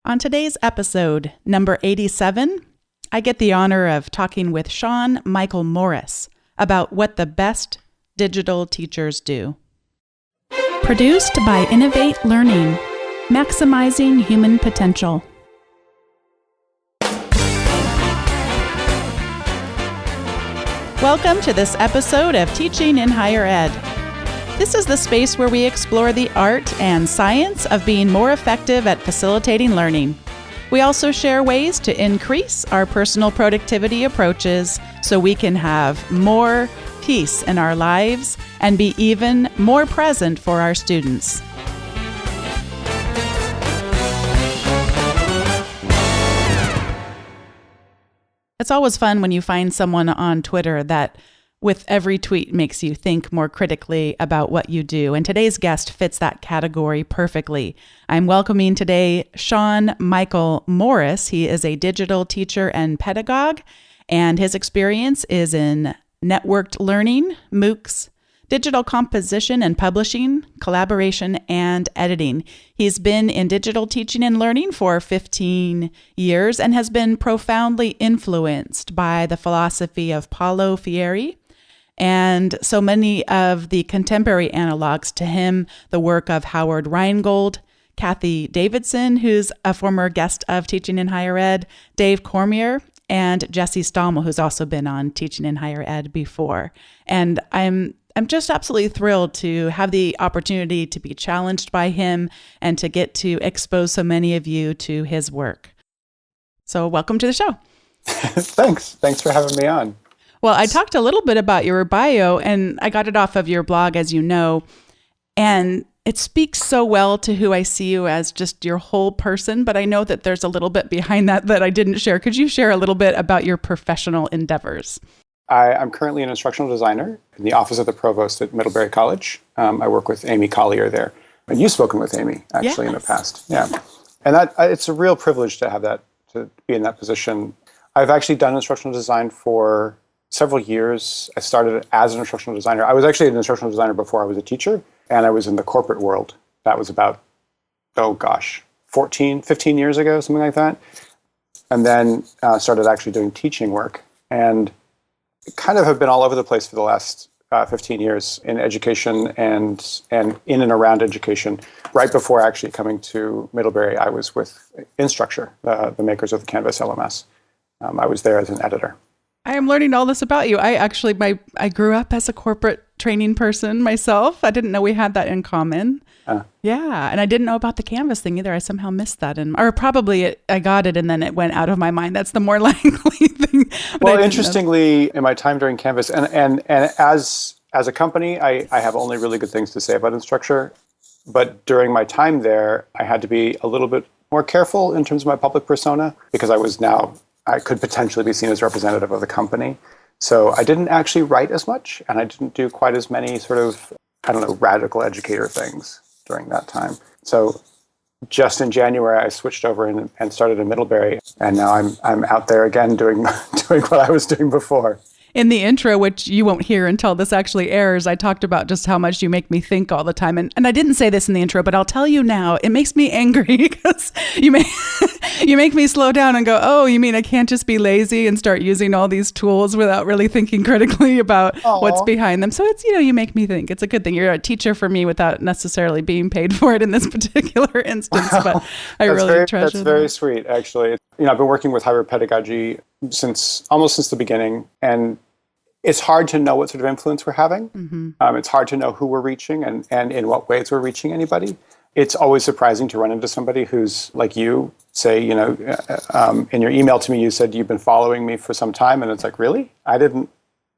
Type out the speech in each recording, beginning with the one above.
On today's episode, number 87, I get the honor of talking with Sean Michael Morris about what the best digital teachers do. Produced by Innovate Learning, maximizing human potential. Welcome to this episode of Teaching in Higher Ed. This is the space where we explore the art and science of being more effective at facilitating learning. We also share ways to increase our personal productivity approaches so we can have more peace in our lives and be even more present for our students. It's always fun when you find someone on Twitter that with every tweet makes you think more critically about what you do. And today's guest fits that category perfectly. I'm welcoming today Sean Michael Morris. He is a digital teacher and pedagogue, and his experience is in networked learning, MOOCs, digital composition and publishing, collaboration, and editing. He's been in digital teaching and learning for 15 years and has been profoundly influenced by the philosophy of Paulo Freire and so many of the contemporary analogues to him, the work of Howard Rheingold Cathy Davidson, who's a former guest of Teaching in Higher Ed, Dave Cormier, and Jesse Stommel, who's also been on Teaching in Higher Ed before. And I'm just absolutely thrilled to have the opportunity to be challenged by him and to get to expose so many of you to his work. So welcome to the show. Thanks for having me on. Well, I talked a little bit about your bio, and I got it off of your blog, as you know, and it speaks so well to who I see you as, just your whole person, but I know that there's a little bit behind that I didn't share. Could you share a little bit about your professional endeavors? I'm currently an instructional designer in the office of the provost at Middlebury College. I work with Amy Collier there. And you've spoken with Amy, actually, in the past. Yeah. And it's a real privilege to have that, to be in that position. I've actually done instructional design for several years. I started as an instructional designer. I was actually an instructional designer before I was a teacher, and I was in the corporate world. That was about, 15 years ago, something like that. And then started actually doing teaching work. And kind of have been all over the place for the last 15 years in education and in and around education. Right before actually coming to Middlebury, I was with Instructure, the makers of the Canvas LMS. I was there as an editor. I am learning all this about you. I grew up as a corporate training person myself. I didn't know we had that in common. Yeah, and I didn't know about the Canvas thing either. I somehow missed that, or probably I got it and then it went out of my mind. That's the more likely thing. Well, interestingly, in my time during Canvas, and as a company, I have only really good things to say about Instructure. But during my time there, I had to be a little bit more careful in terms of my public persona because I could potentially be seen as representative of the company. So I didn't actually write as much, and I didn't do quite as many sort of, radical educator things during that time. So just in January, I switched over and started in Middlebury, and now I'm out there again doing what I was doing before. In the intro, which you won't hear until this actually airs, I talked about just how much you make me think all the time. And I didn't say this in the intro, but I'll tell you now, it makes me angry because you make me slow down and go, oh, you mean I can't just be lazy and start using all these tools without really thinking critically about what's behind them. So it's, you make me think. It's a good thing. You're a teacher for me without necessarily being paid for it in this particular instance, but I really treasure that. That's very sweet, actually. I've been working with hybrid pedagogy almost since the beginning, and it's hard to know what sort of influence we're having. Mm-hmm. It's hard to know who we're reaching and in what ways we're reaching anybody. It's always surprising to run into somebody who's like you, say, in your email to me, you said you've been following me for some time, and it's like, really? I didn't.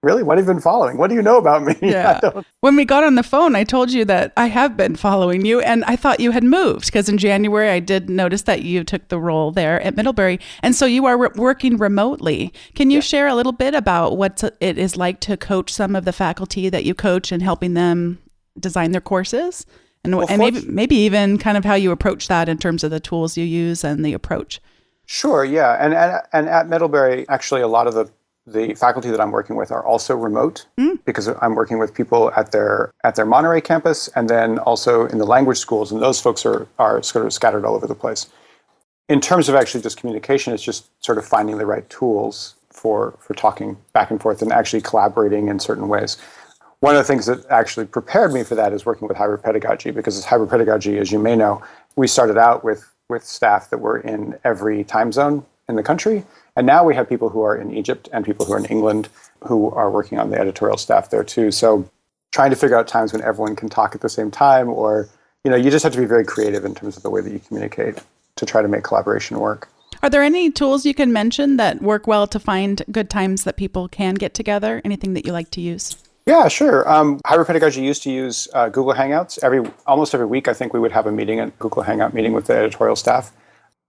Really? What have you been following? What do you know about me? Yeah. When we got on the phone, I told you that I have been following you, and I thought you had moved because in January I did notice that you took the role there at Middlebury, and so you are working remotely. Can you share a little bit about what it is like to coach some of the faculty that you coach and helping them design their courses, and maybe even kind of how you approach that in terms of the tools you use and the approach? Sure. Yeah, and at Middlebury, actually, a lot of the faculty that I'm working with are also remote because I'm working with people at their Monterey campus and then also in the language schools, and those folks are sort of scattered all over the place. in terms of actually just communication, it's just sort of finding the right tools for talking back and forth and actually collaborating in certain ways. One of the things that actually prepared me for that is working with hybrid pedagogy, because as hybrid pedagogy, as you may know, we started out with staff that were in every time zone in the country. And now we have people who are in Egypt and people who are in England who are working on the editorial staff there too. So trying to figure out times when everyone can talk at the same time, or, you just have to be very creative in terms of the way that you communicate to try to make collaboration work. Are there any tools you can mention that work well to find good times that people can get together? Anything that you like to use? Yeah, sure. Hybrid Pedagogy used to use Google Hangouts. Almost every week, I think we would have a Google Hangout meeting with the editorial staff.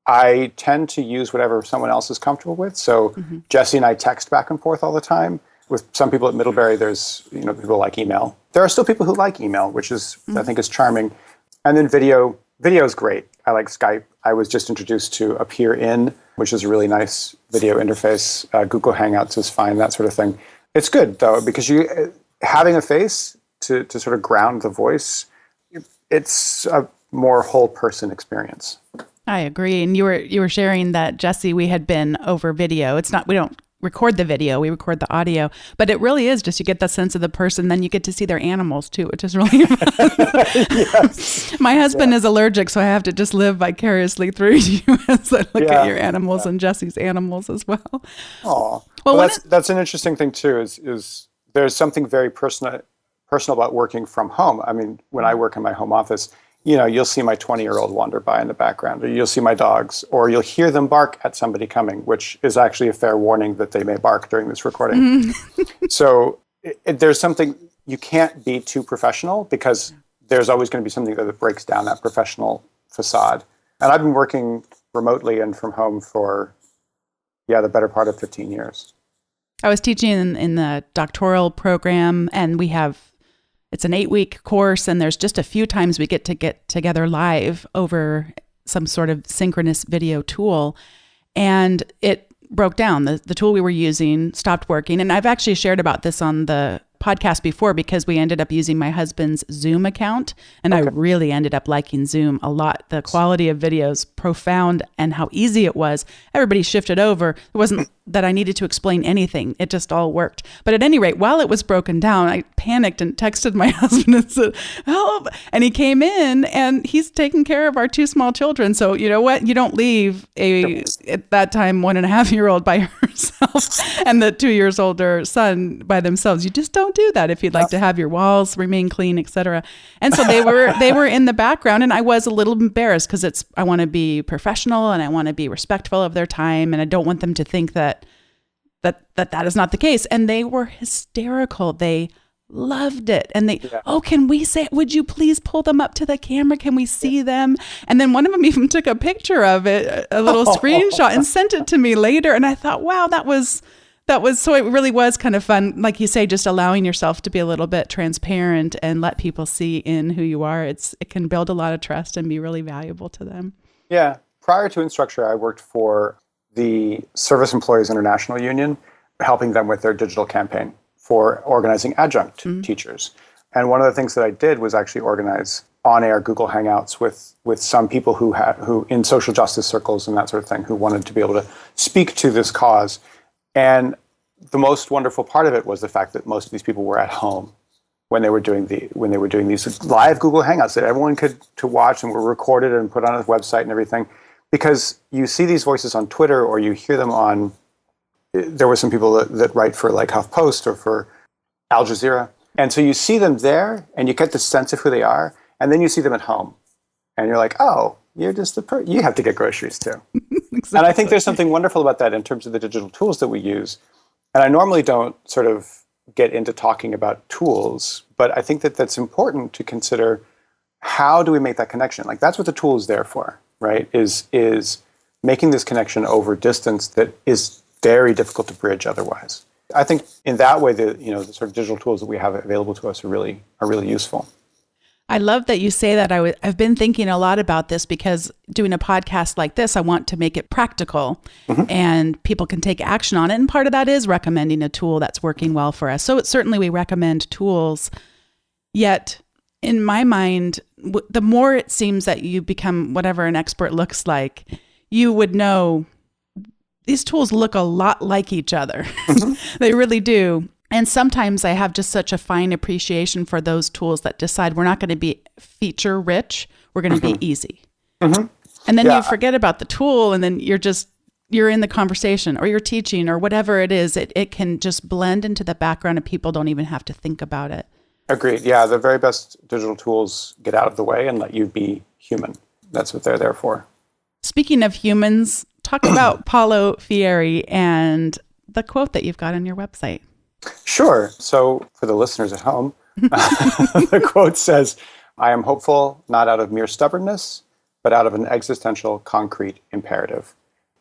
I tend to use whatever someone else is comfortable with. So Jesse and I text back and forth all the time. With some people at Middlebury, there's people who like email. There are still people who like email, which is I think is charming. And then video. Video is great. I like Skype. I was just introduced to Appear In, which is a really nice video interface. Google Hangouts is fine, that sort of thing. It's good though, because having a face to sort of ground the voice, it's a more whole person experience. I agree. And you were sharing that, Jesse, we had been over video. We don't record the video, we record the audio, but it really is just, you get that sense of the person, then you get to see their animals too, which is really fun. Yes. My husband is allergic, so I have to just live vicariously through you as I look at your animals and Jesse's animals as well. Oh, well that's an interesting thing too, is there's something very personal about working from home. I mean, when I work in my home office, you'll see my 20-year-old wander by in the background, or you'll see my dogs, or you'll hear them bark at somebody coming, which is actually a fair warning that they may bark during this recording. So there's something, you can't be too professional, because there's always going to be something that breaks down that professional facade. And I've been working remotely and from home for, the better part of 15 years. I was teaching in the doctoral program, and it's an 8-week course, and there's just a few times we get together live over some sort of synchronous video tool. And it broke down. The tool we were using stopped working. And I've actually shared about this on the podcast before, because we ended up using my husband's Zoom account, and I really ended up liking Zoom a lot. The quality of videos, profound, and how easy it was. Everybody shifted over. It wasn't that I needed to explain anything. It just all worked. But at any rate, while it was broken down, I panicked and texted my husband and said, help. And he came in, and he's taking care of our 2 small children. So you know what? You don't leave at that time, 1.5-year-old by herself and the 2 years older son by themselves. You just don't do that if you'd like to have your walls remain clean, etc. And so they were in the background, and I was a little embarrassed, because I want to be professional and I want to be respectful of their time, and I don't want them to think that is not the case. And they were hysterical. They loved it. And can we say, would you please pull them up to the camera? Can we see them? And then one of them even took a picture of it, a little screenshot, and sent it to me later. And I thought, wow, that was, so it really was kind of fun. Like you say, just allowing yourself to be a little bit transparent and let people see in who you are. It can build a lot of trust and be really valuable to them. Yeah. Prior to Instructure, I worked for the Service Employees International Union, helping them with their digital campaign for organizing adjunct teachers. And one of the things that I did was actually organize on-air Google Hangouts with some people who in social justice circles and that sort of thing, who wanted to be able to speak to this cause. And the most wonderful part of it was the fact that most of these people were at home when they were doing these live Google Hangouts that everyone could watch, and were recorded and put on a website and everything. Because you see these voices on Twitter, or you hear them on, there were some people that write for like HuffPost or for Al Jazeera. And so you see them there, and you get the sense of who they are, and then you see them at home. And you're like, oh, you're just you have to get groceries too. Exactly. And I think there's something wonderful about that in terms of the digital tools that we use. And I normally don't sort of get into talking about tools, but I think that's important to consider. How do we make that connection? Like, that's what the tool is there for, right? Is making this connection over distance that is very difficult to bridge otherwise. I think in that way, the sort of digital tools that we have available to us are really useful. I love that you say that. I've been thinking a lot about this, because doing a podcast like this, I want to make it practical and people can take action on it. And part of that is recommending a tool that's working well for us. So certainly we recommend tools, yet in my mind, the more it seems that you become whatever an expert looks like, you would know these tools look a lot like each other. Mm-hmm. They really do. And sometimes I have just such a fine appreciation for those tools that decide we're not going to be feature rich, we're going to Mm-hmm. be easy. Mm-hmm. And then Yeah. you forget about the tool, and then you're in the conversation, or you're teaching, or whatever it is. It can just blend into the background and people don't even have to think about it. Agreed. Yeah, the very best digital tools get out of the way and let you be human. That's what they're there for. Speaking of humans, talk about Paulo Freire and the quote that you've got on your website. Sure. So for the listeners at home, the quote says, "I am hopeful not out of mere stubbornness, but out of an existential, concrete imperative."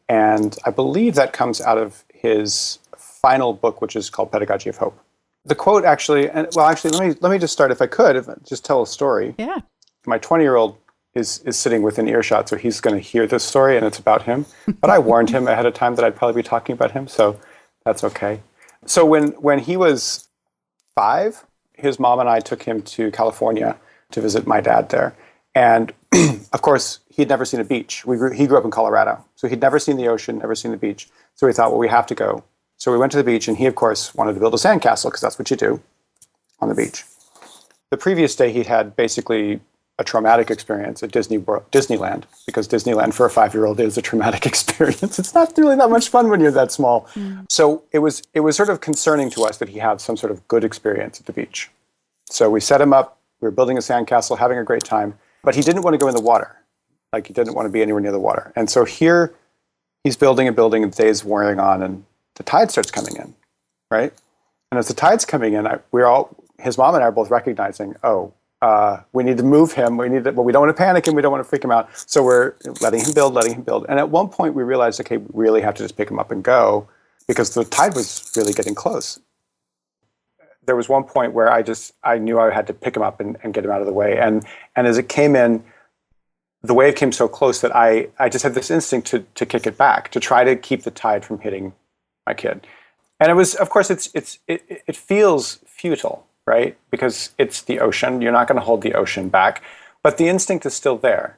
And I believe that comes out of his final book, which is called Pedagogy of Hope. The quote actually, let me just start, if I could, just tell a story. Yeah. My 20-year-old is sitting within earshot, so he's going to hear this story, and it's about him. But I warned him ahead of time that I'd probably be talking about him, so that's okay. So when he was 5, his mom and I took him to California to visit my dad there. And of course, he'd never seen a beach. He grew up in Colorado, so he'd never seen the ocean, never seen the beach. So we thought, well, we have to go. So we went to the beach, and he, of course, wanted to build a sandcastle, because that's what you do on the beach. The previous day, he'd had basically a traumatic experience at Disneyland, because Disneyland for a 5-year-old is a traumatic experience. It's not really that much fun when you're that small. Mm. So it was sort of concerning to us that he had some sort of good experience at the beach. So we set him up. We were building a sandcastle, having a great time, but he didn't want to go in the water. Like, he didn't want to be anywhere near the water. And so here he's building and building, and the day's wearing on, and the tide starts coming in, right? And as the tide's coming in, his mom and I are both recognizing, we need to move him. But we don't want to panic him. We don't want to freak him out. So we're letting him build. And at one point we realized, okay, we really have to just pick him up and go, because the tide was really getting close. There was one point where I knew I had to pick him up and get him out of the way. And as it came in, the wave came so close that I just had this instinct to kick it back, to try to keep the tide from hitting my kid. And it was, of course, it feels futile, right? Because it's the ocean. You're not going to hold the ocean back, but the instinct is still there.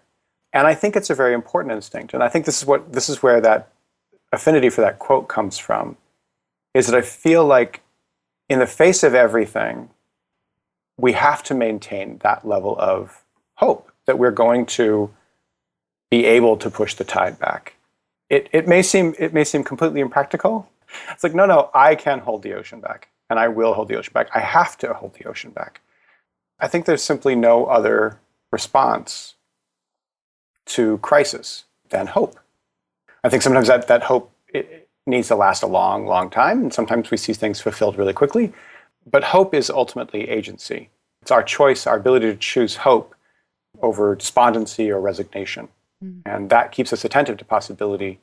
And I think it's a very important instinct. And I think this is where that affinity for that quote comes from, is that I feel like in the face of everything, we have to maintain that level of hope that we're going to be able to push the tide back. It may seem completely impractical. It's like, no, I can hold the ocean back, and I will hold the ocean back. I have to hold the ocean back. I think there's simply no other response to crisis than hope. I think sometimes that hope it needs to last a long, long time, and sometimes we see things fulfilled really quickly. But hope is ultimately agency. It's our choice, our ability to choose hope over despondency or resignation. Mm. And that keeps us attentive to possibility,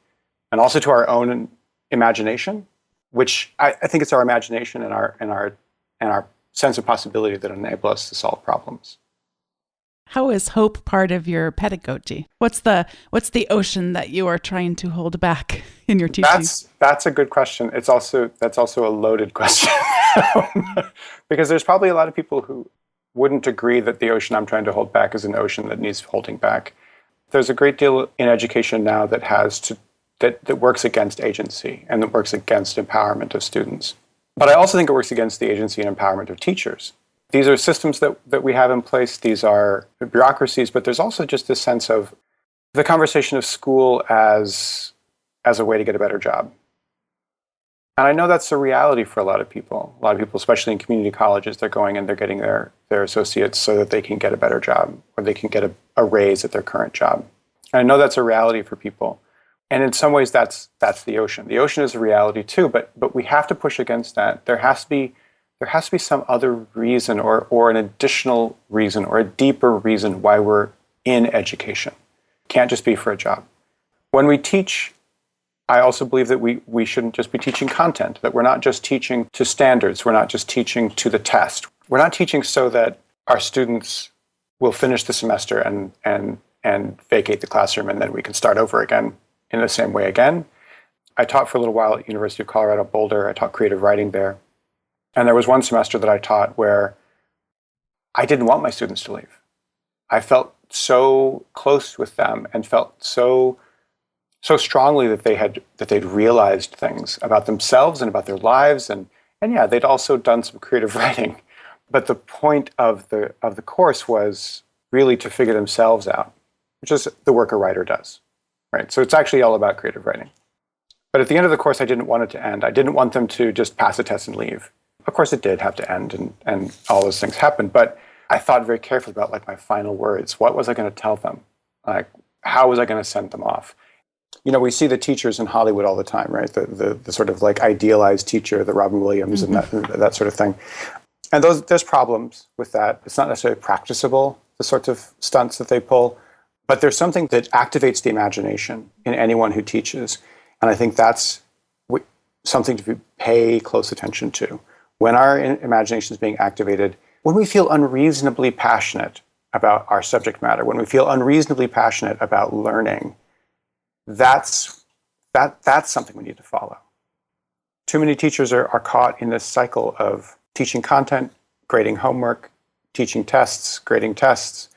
and also to our own imagination, which I think it's our imagination and our sense of possibility that enable us to solve problems. How is hope part of your pedagogy? What's the ocean that you are trying to hold back in your teaching? That's a good question. That's also a loaded question. Because there's probably a lot of people who wouldn't agree that the ocean I'm trying to hold back is an ocean that needs holding back. There's a great deal in education now that works against agency and that works against empowerment of students. But I also think it works against the agency and empowerment of teachers. These are systems that we have in place. These are bureaucracies, but there's also just this sense of the conversation of school as a way to get a better job. And I know that's a reality for a lot of people. A lot of people, especially in community colleges, they're going and they're getting their associates so that they can get a better job, or they can get a raise at their current job. And I know that's a reality for people. And in some ways, that's the ocean. The ocean is a reality too, but we have to push against that. There has to be some other reason or an additional reason or a deeper reason why we're in education. It can't just be for a job. When we teach, I also believe that we shouldn't just be teaching content, that we're not just teaching to standards, we're not just teaching to the test. We're not teaching so that our students will finish the semester and vacate the classroom, and then we can start over again in the same way again. I taught for a little while at University of Colorado Boulder. I taught creative writing there. And there was one semester that I taught where I didn't want my students to leave. I felt so close with them and felt so so strongly that they'd realized things about themselves and about their lives, and yeah, they'd also done some creative writing. But the point of the course was really to figure themselves out, which is the work a writer does, right? So it's actually all about creative writing. But at the end of the course, I didn't want it to end. I didn't want them to just pass a test and leave. Of course, it did have to end, and all those things happened. But I thought very carefully about like my final words. What was I going to tell them? Like, how was I going to send them off? You know, we see the teachers in Hollywood all the time, right? The sort of like idealized teacher, the Robin Williams, and that sort of thing. And there's problems with that. It's not necessarily practicable, the sorts of stunts that they pull. But there's something that activates the imagination in anyone who teaches. And I think that's something to pay close attention to. When our imagination is being activated, when we feel unreasonably passionate about our subject matter, when we feel unreasonably passionate about learning, that's something we need to follow. Too many teachers are caught in this cycle of teaching content, grading homework, teaching tests, grading tests,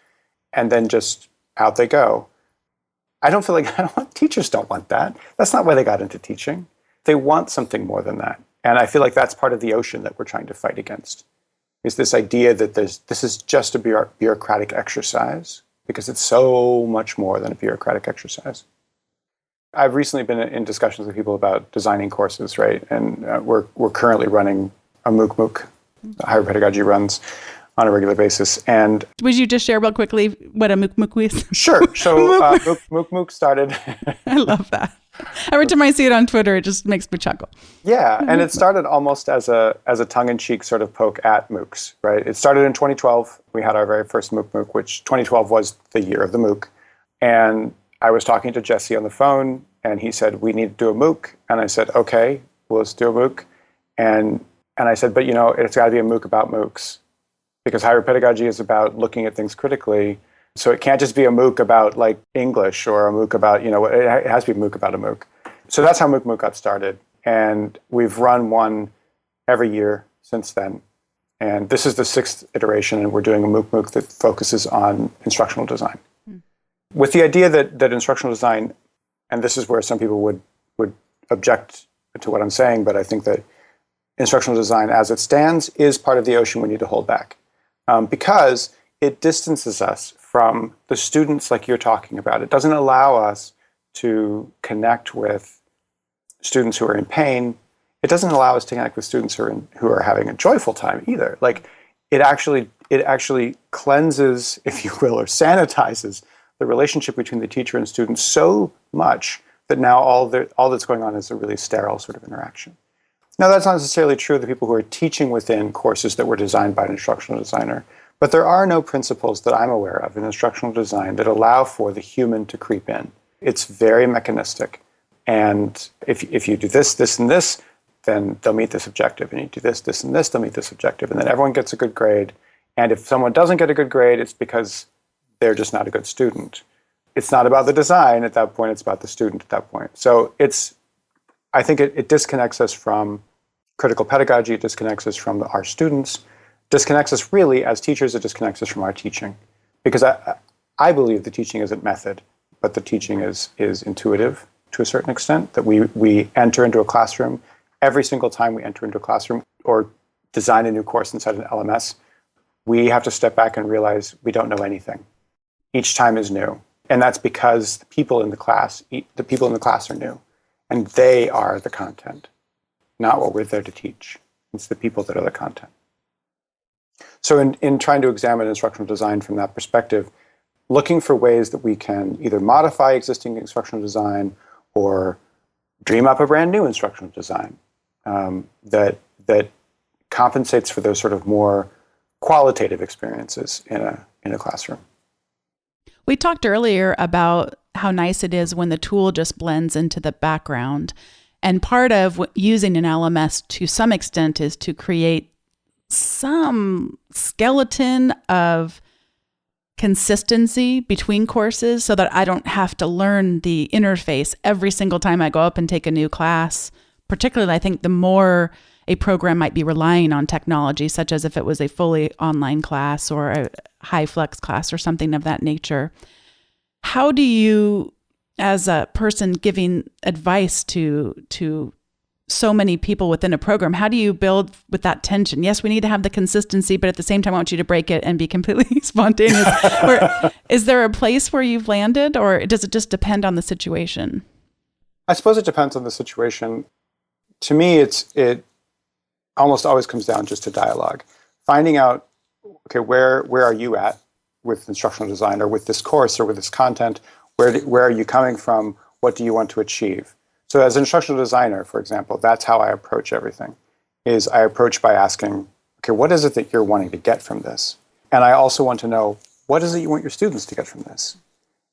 and then just out they go. Teachers don't want that. That's not why they got into teaching. They want something more than that. And I feel like that's part of the ocean that we're trying to fight against, is this idea that this is just a bureaucratic exercise, because it's so much more than a bureaucratic exercise. I've recently been in discussions with people about designing courses, right? And we're currently running a MOOC that Howard Pedagogy runs on a regular basis. And would you just share real quickly what a MOOC is? Sure. So MOOC started. I love that. Every time I see it on Twitter, it just makes me chuckle. Yeah, and it started almost as a tongue-in-cheek sort of poke at MOOCs, right? It started in 2012. We had our very first MOOC, which 2012 was the year of the MOOC. And I was talking to Jesse on the phone, and he said, we need to do a MOOC. And I said, okay, well, let's do a MOOC. And I said, but it's got to be a MOOC about MOOCs, because higher pedagogy is about looking at things critically. So it can't just be a MOOC about like English or a MOOC about, it has to be a MOOC about a MOOC. So that's how MOOC got started. And we've run one every year since then. And this is the 6th iteration, and we're doing a MOOC that focuses on instructional design. With the idea that instructional design, and this is where some people would object to what I'm saying, but I think that instructional design as it stands is part of the ocean we need to hold back. Because it distances us from the students like you're talking about. It doesn't allow us to connect with students who are in pain. It doesn't allow us to connect with students who are having a joyful time either. Like it actually cleanses, if you will, or sanitizes the relationship between the teacher and student so much that now all that's going on is a really sterile sort of interaction. Now, that's not necessarily true of the people who are teaching within courses that were designed by an instructional designer, but there are no principles that I'm aware of in instructional design that allow for the human to creep in. It's very mechanistic. And if you do this, this, and this, then they'll meet this objective. And you do this, this, and this, they'll meet this objective. And then everyone gets a good grade. And if someone doesn't get a good grade, it's because they're just not a good student. It's not about the design at that point, it's about the student at that point. So I think it disconnects us from critical pedagogy, it disconnects us from our students, disconnects us really as teachers, it disconnects us from our teaching. Because I believe the teaching isn't method, but the teaching is intuitive to a certain extent, that we enter into a classroom. Every single time we enter into a classroom or design a new course inside an LMS, we have to step back and realize we don't know anything. Each time is new. And that's because the people in the class are new. And they are the content, not what we're there to teach. It's the people that are the content. So in trying to examine instructional design from that perspective, looking for ways that we can either modify existing instructional design or dream up a brand new instructional design that compensates for those sort of more qualitative experiences in a classroom. We talked earlier about how nice it is when the tool just blends into the background. And part of using an LMS to some extent is to create some skeleton of consistency between courses so that I don't have to learn the interface every single time I go up and take a new class. Particularly, I think the more a program might be relying on technology, such as if it was a fully online class or a high flex class or something of that nature. How do you as a person giving advice to so many people within a program, how do you build with that tension? Yes, we need to have the consistency, but at the same time, I want you to break it and be completely spontaneous. Is there a place where you've landed, or does it just depend on the situation? I suppose it depends on the situation. To me, it almost always comes down just to dialogue. Finding out, okay, where are you at with instructional design, or with this course, or with this content? Where are you coming from? What do you want to achieve? So as an instructional designer, for example, that's how I approach everything, is I approach by asking, okay, what is it that you're wanting to get from this? And I also want to know, what is it you want your students to get from this?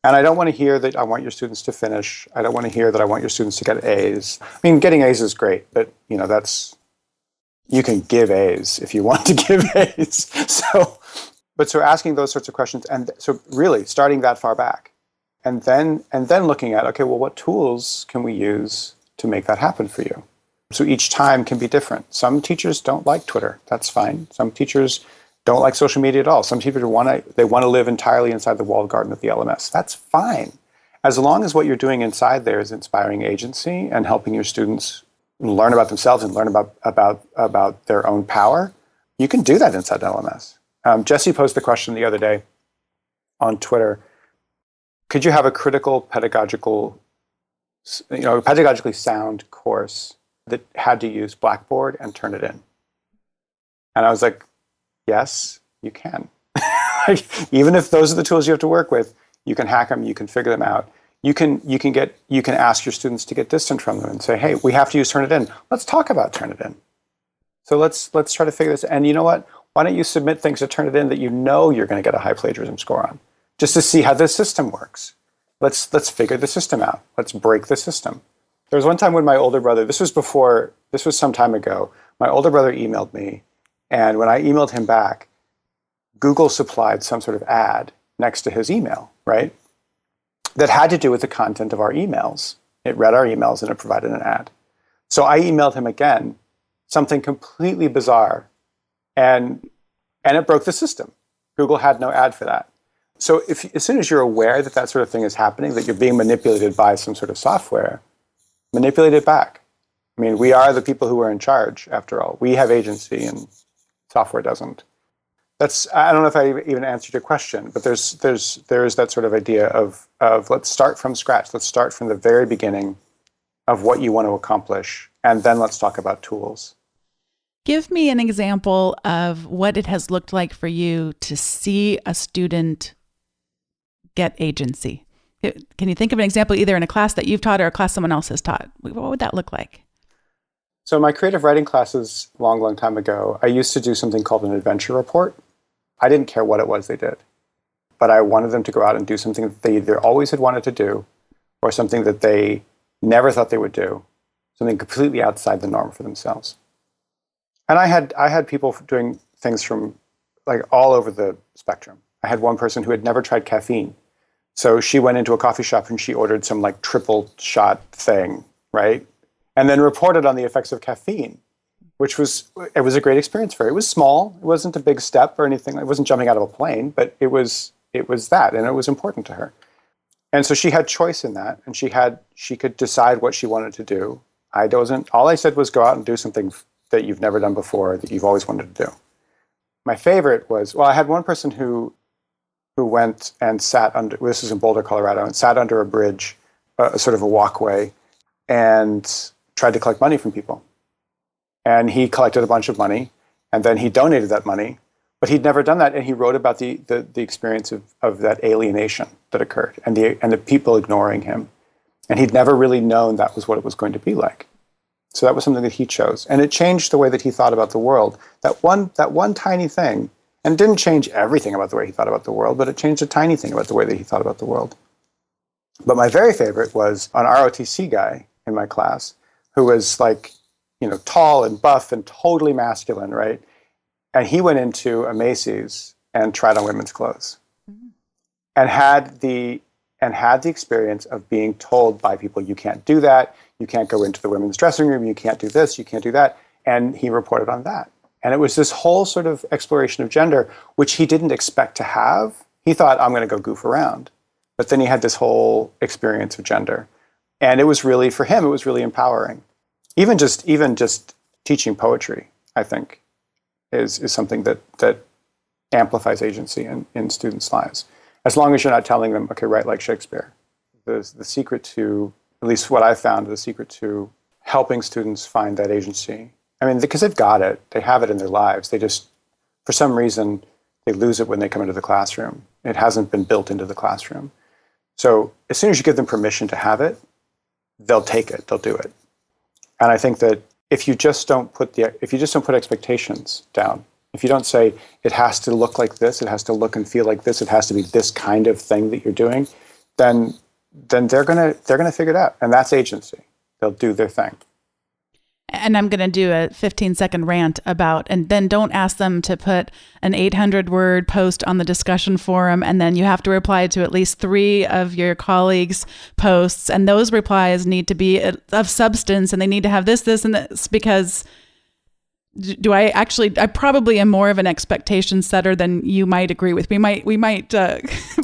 And I don't want to hear that I want your students to finish. I don't want to hear that I want your students to get A's. I mean, getting A's is great, but you can give A's if you want to give A's. So asking those sorts of questions, and so really starting that far back. And then looking at, okay, well, what tools can we use to make that happen for you? So each time can be different. Some teachers don't like Twitter. That's fine. Some teachers don't like social media at all. Some teachers want to live entirely inside the walled garden of the LMS. That's fine. As long as what you're doing inside there is inspiring agency and helping your students learn about themselves and learn about their own power, you can do that inside the LMS. Jesse posed the question the other day on Twitter. Could you have a critical pedagogically sound course that had to use Blackboard and Turnitin? And I was like, yes, you can. Even if those are the tools you have to work with, you can hack them, you can figure them out. You can ask your students to get distant from them and say, hey, we have to use Turnitin. Let's talk about Turnitin. So let's try to figure this. And you know what? Why don't you submit things to Turnitin that you know you're going to get a high plagiarism score on, just to see how this system works. Let's figure the system out. Let's break the system. There was one time when my older brother, this was some time ago, my older brother emailed me, and when I emailed him back, Google supplied some sort of ad next to his email, right? That had to do with the content of our emails. It read our emails and it provided an ad. So I emailed him again, something completely bizarre, and it broke the system. Google had no ad for that. So as soon as you're aware that sort of thing is happening, that you're being manipulated by some sort of software, manipulate it back. I mean, we are the people who are in charge, after all. We have agency and software doesn't. I don't know if I even answered your question, but there is that sort of idea of let's start from scratch. Let's start from the very beginning of what you want to accomplish, and then let's talk about tools. Give me an example of what it has looked like for you to see a student get agency. Can you think of an example either in a class that you've taught or a class someone else has taught? What would that look like? So my creative writing classes, long time ago, I used to do something called an adventure report. I didn't care what it was they did, but I wanted them to go out and do something that they either always had wanted to do or something that they never thought they would do, something completely outside the norm for themselves. And I had people doing things from like all over the spectrum. I had one person who had never tried caffeine. So she went into a coffee shop and she ordered some like triple shot thing, right? And then reported on the effects of caffeine, which was a great experience for her. It was small. It wasn't a big step or anything. It wasn't jumping out of a plane, but it was that, and it was important to her. And so she had choice in that, and she could decide what she wanted to do. All I said was go out and do something that you've never done before, that you've always wanted to do. My favorite was, I had one person who went and sat under, this is in Boulder, Colorado, and sat under a bridge, sort of a walkway, and tried to collect money from people. And he collected a bunch of money, and then he donated that money, but he'd never done that, and he wrote about the experience of that alienation that occurred, and the people ignoring him. And he'd never really known that was what it was going to be like. So that was something that he chose. And it changed the way that he thought about the world. That one tiny thing, and it didn't change everything about the way he thought about the world, but it changed a tiny thing about the way that he thought about the world. But my very favorite was an ROTC guy in my class who was like, tall and buff and totally masculine, right? And he went into a Macy's and tried on women's clothes, and had the experience of being told by people, you can't do that, you can't go into the women's dressing room, you can't do this, you can't do that. And he reported on that. And it was this whole sort of exploration of gender, which he didn't expect to have. He thought, I'm going to go goof around. But then he had this whole experience of gender. And it was really, for him, it was really empowering. Even just teaching poetry, I think, is something that amplifies agency in students' lives. As long as you're not telling them, okay, write like Shakespeare. The secret to, at least what I found, the secret to helping students find that agency. I mean, because they've got it, they have it in their lives. They just, for some reason, they lose it when they come into the classroom. It hasn't been built into the classroom. So as soon as you give them permission to have it, they'll take it, they'll do it. And I think that if you just don't put expectations down, if you don't say it has to look like this, it has to look and feel like this, it has to be this kind of thing that you're doing, then they're gonna figure it out, and that's agency. They'll do their thing. And I'm going to do a 15-second rant about, and then don't ask them to put an 800-word post on the discussion forum, and then you have to reply to at least 3 of your colleagues' posts, and those replies need to be of substance, and they need to have this, and this, because I probably am more of an expectation setter than you might agree with. We might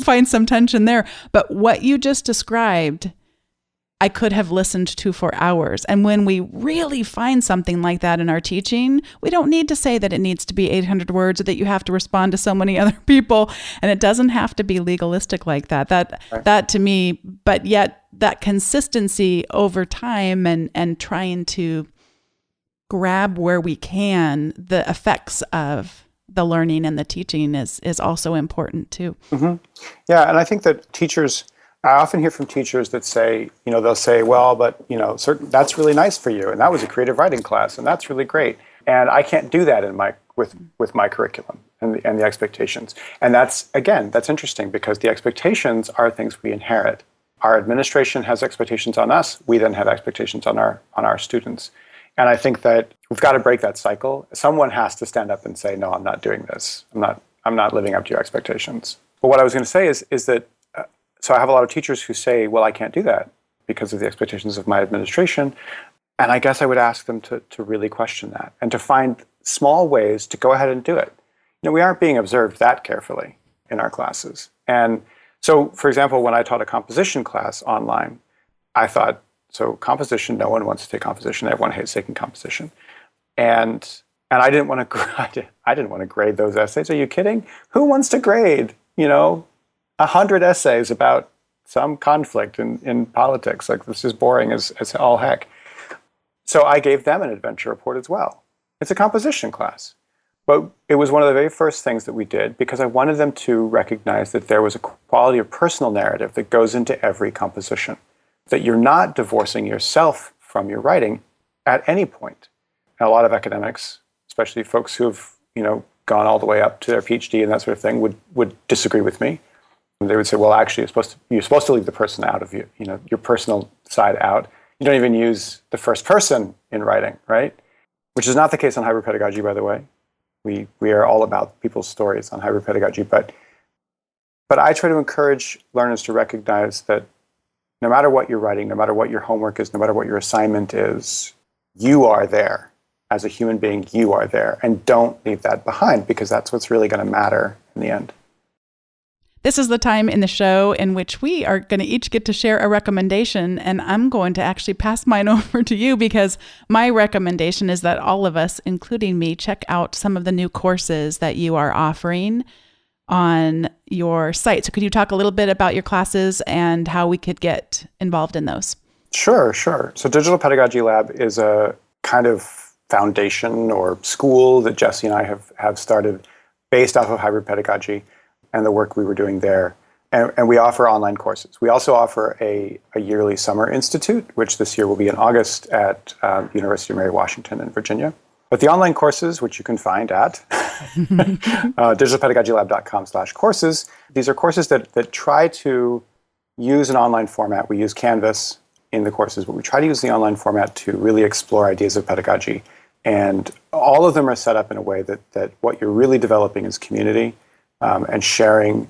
find some tension there, but what you just described, I could have listened to for hours. And when we really find something like that in our teaching, we don't need to say that it needs to be 800 words or that you have to respond to so many other people. And it doesn't have to be legalistic like that. That to me, but yet that consistency over time and trying to grab where we can the effects of the learning and the teaching is also important too. Mm-hmm. Yeah, and I think that I often hear from teachers that say, they'll say, well, but, that's really nice for you. And that was a creative writing class, and that's really great. And I can't do that with my curriculum and the expectations. And that's interesting because the expectations are things we inherit. Our administration has expectations on us. We then have expectations on our students. And I think that we've got to break that cycle. Someone has to stand up and say, no, I'm not doing this. I'm not living up to your expectations. But what I was going to say is that, so I have a lot of teachers who say, well, I can't do that because of the expectations of my administration. And I guess I would ask them to really question that and to find small ways to go ahead and do it. We aren't being observed that carefully in our classes. And so, for example, when I taught a composition class online, I thought, so composition, no one wants to take composition. Everyone hates taking composition. And I didn't want to grade those essays. Are you kidding? Who wants to grade, 100 essays about some conflict in politics? Like, this is boring as all heck. So I gave them an adventure report as well. It's a composition class. But it was one of the very first things that we did because I wanted them to recognize that there was a quality of personal narrative that goes into every composition, that you're not divorcing yourself from your writing at any point. And a lot of academics, especially folks who have, gone all the way up to their PhD and that sort of thing, would disagree with me. They would say, well, actually, you're supposed to leave the person out of you, your personal side out. You don't even use the first person in writing, right? Which is not the case on hybrid pedagogy, by the way. We are all about people's stories on hybrid pedagogy, but I try to encourage learners to recognize that no matter what you're writing, no matter what your homework is, no matter what your assignment is, you are there. As a human being, you are there. And don't leave that behind because that's what's really going to matter in the end. This is the time in the show in which we are going to each get to share a recommendation, and I'm going to actually pass mine over to you because my recommendation is that all of us, including me, check out some of the new courses that you are offering on your site. So could you talk a little bit about your classes and how we could get involved in those? Sure. So Digital Pedagogy Lab is a kind of foundation or school that Jesse and I have started based off of hybrid pedagogy and the work we were doing there. And we offer online courses. We also offer a yearly summer institute, which this year will be in August at University of Mary Washington in Virginia. But the online courses, which you can find at digitalpedagogylab.com/courses, these are courses that try to use an online format. We use Canvas in the courses, but we try to use the online format to really explore ideas of pedagogy. And all of them are set up in a way that what you're really developing is community and sharing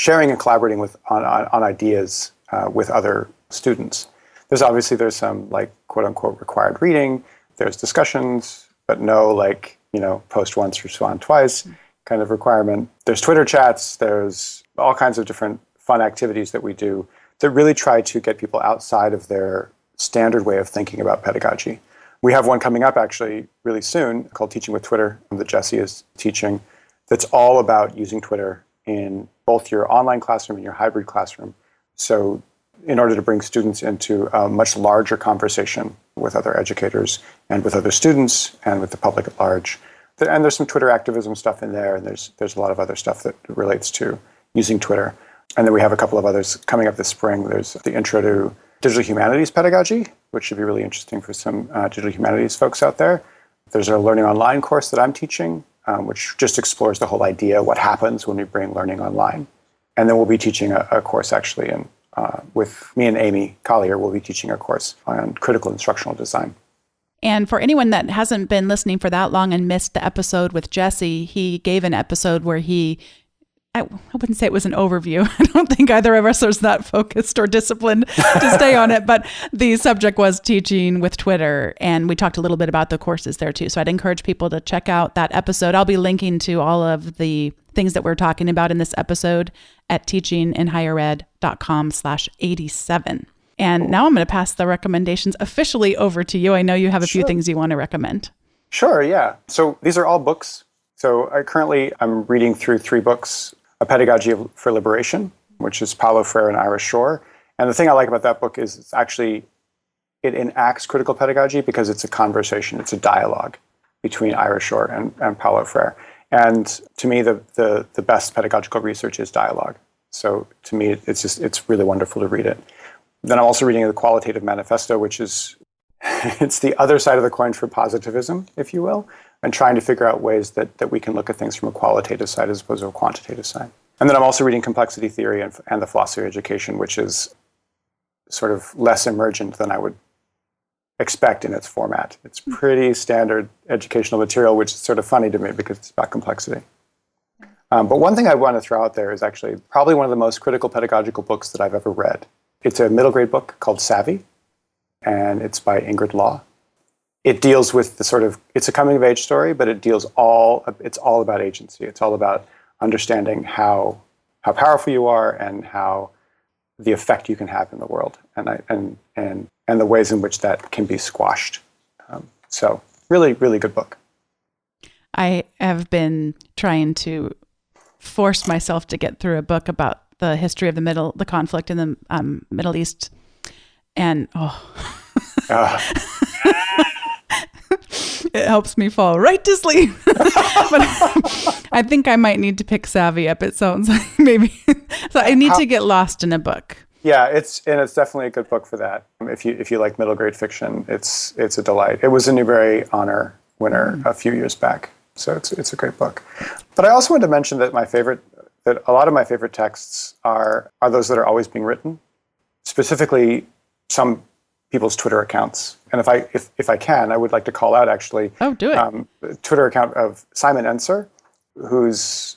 and collaborating on ideas with other students. There's some like quote unquote required reading. There's discussions, but no post once, respond twice kind of requirement. There's Twitter chats. There's all kinds of different fun activities that we do that really try to get people outside of their standard way of thinking about pedagogy. We have one coming up actually really soon called Teaching with Twitter that Jesse is teaching that's all about using Twitter in both your online classroom and your hybrid classroom. So in order to bring students into a much larger conversation with other educators and with other students and with the public at large. And there's some Twitter activism stuff in there, and there's a lot of other stuff that relates to using Twitter. And then we have a couple of others coming up this spring. There's the Intro to Digital Humanities Pedagogy, which should be really interesting for some digital humanities folks out there. There's a Learning Online course that I'm teaching, which just explores the whole idea, what happens when we bring learning online. And then we'll be teaching a course actually with me and Amy Collier, we'll be teaching a course on critical instructional design. And for anyone that hasn't been listening for that long and missed the episode with Jesse, he gave an episode where I wouldn't say it was an overview. I don't think either of us was that focused or disciplined to stay on it, but the subject was teaching with Twitter, and we talked a little bit about the courses there too. So I'd encourage people to check out that episode. I'll be linking to all of the things that we're talking about in this episode at teachinginhighered.com/87. And now I'm going to pass the recommendations officially over to you. I know you have a few things you want to recommend. Sure, yeah. So these are all books. So I'm reading through 3 books. A Pedagogy for Liberation, which is Paulo Freire and Ira Shore. And the thing I like about that book is it enacts critical pedagogy because it's a conversation, it's a dialogue between Ira Shore and Paulo Freire. And to me, the best pedagogical research is dialogue. So to me, it's really wonderful to read it. Then I'm also reading the Qualitative Manifesto, which is it's the other side of the coin for positivism, if you will, and trying to figure out ways that we can look at things from a qualitative side as opposed to a quantitative side. And then I'm also reading Complexity Theory and the Philosophy of Education, which is sort of less emergent than I would expect in its format. It's pretty standard educational material, which is sort of funny to me because it's about complexity. But one thing I want to throw out there is actually probably one of the most critical pedagogical books that I've ever read. It's a middle grade book called Savvy, and it's by Ingrid Law. It deals with it's a coming of age story, but it's all about agency. It's all about understanding how powerful you are and how the effect you can have in the world and the ways in which that can be squashed. So really, really good book. I have been trying to force myself to get through a book about the history of the conflict in the Middle East. And it helps me fall right to sleep. But I think I might need to pick Savvy up. It sounds like maybe. So I need to get lost in a book. Yeah, it's definitely a good book for that. If you like middle grade fiction, it's a delight. It was a Newbery Honor winner a few years back, so it's a great book. But I also wanted to mention that a lot of my favorite texts are those that are always being written, specifically some people's Twitter accounts. And if I can, I would like to call out actually. Oh, do it. The Twitter account of Simon Enser, who has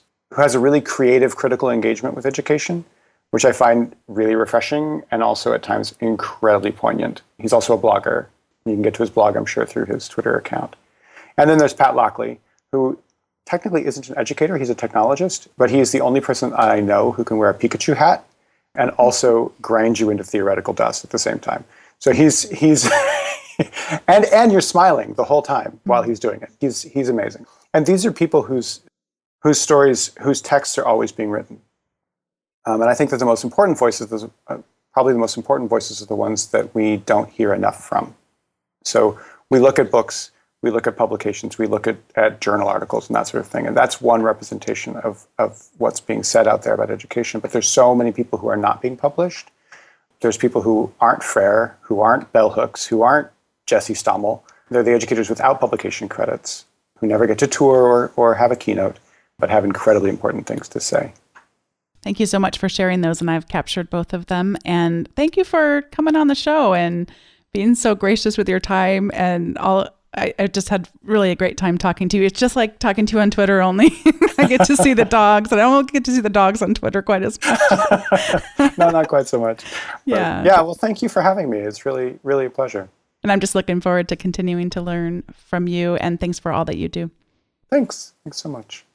a really creative, critical engagement with education, which I find really refreshing and also at times incredibly poignant. He's also a blogger. You can get to his blog, I'm sure, through his Twitter account. And then there's Pat Lockley, who technically isn't an educator. He's a technologist, but he is the only person I know who can wear a Pikachu hat and also grind you into theoretical dust at the same time. So he's and you're smiling the whole time while he's doing it. He's amazing. And these are people whose texts are always being written. And I think that the most important voices, probably the most important voices, are the ones that we don't hear enough from. So we look at books, we look at publications, we look at journal articles and that sort of thing. And that's one representation of what's being said out there about education. But there's so many people who are not being published. There's people who aren't Freire, who aren't bell hooks, who aren't Jesse Stommel. They're the educators without publication credits, who never get to tour or have a keynote, but have incredibly important things to say. Thank you so much for sharing those, and I've captured both of them. And thank you for coming on the show and being so gracious with your time and all. I just had really a great time talking to you. It's just like talking to you on Twitter only. I get to see the dogs, and I don't get to see the dogs on Twitter quite as much. No, not quite so much. Yeah. Yeah, well, thank you for having me. It's really, really a pleasure. And I'm just looking forward to continuing to learn from you, and thanks for all that you do. Thanks. Thanks so much.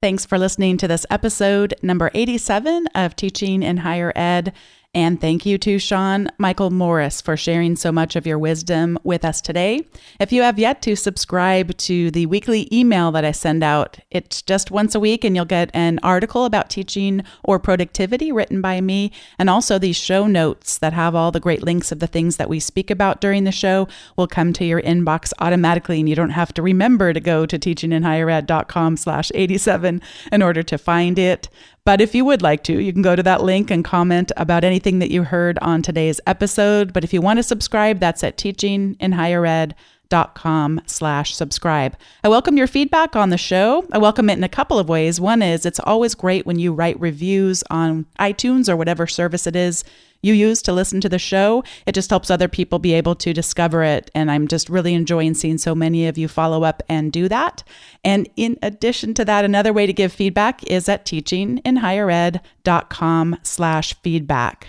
Thanks for listening to this episode, number 87 of Teaching in Higher Ed. And thank you to Sean Michael Morris for sharing so much of your wisdom with us today. If you have yet to subscribe to the weekly email that I send out, it's just once a week and you'll get an article about teaching or productivity written by me, and also these show notes that have all the great links of the things that we speak about during the show will come to your inbox automatically, and you don't have to remember to go to teachinginhighered.com/87 in order to find it. But if you would like to, you can go to that link and comment about anything that you heard on today's episode. But if you want to subscribe, that's at teachinginhighered.com/subscribe. I welcome your feedback on the show. I welcome it in a couple of ways. One is it's always great when you write reviews on iTunes or whatever service it is you use to listen to the show. It just helps other people be able to discover it. And I'm just really enjoying seeing so many of you follow up and do that. And in addition to that, another way to give feedback is at teachinginhighered.com/feedback.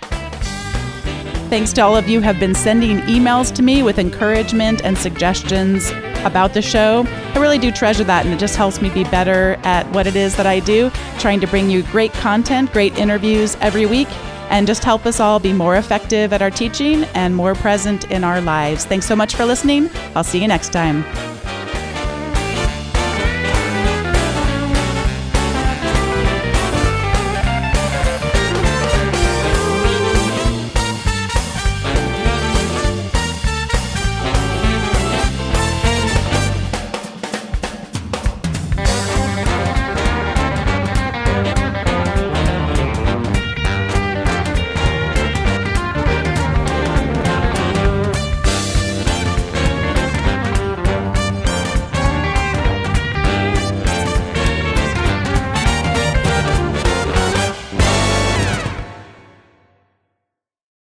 Thanks to all of you who have been sending emails to me with encouragement and suggestions about the show. I really do treasure that, and it just helps me be better at what it is that I do, trying to bring you great content, great interviews every week, and just help us all be more effective at our teaching and more present in our lives. Thanks so much for listening. I'll see you next time.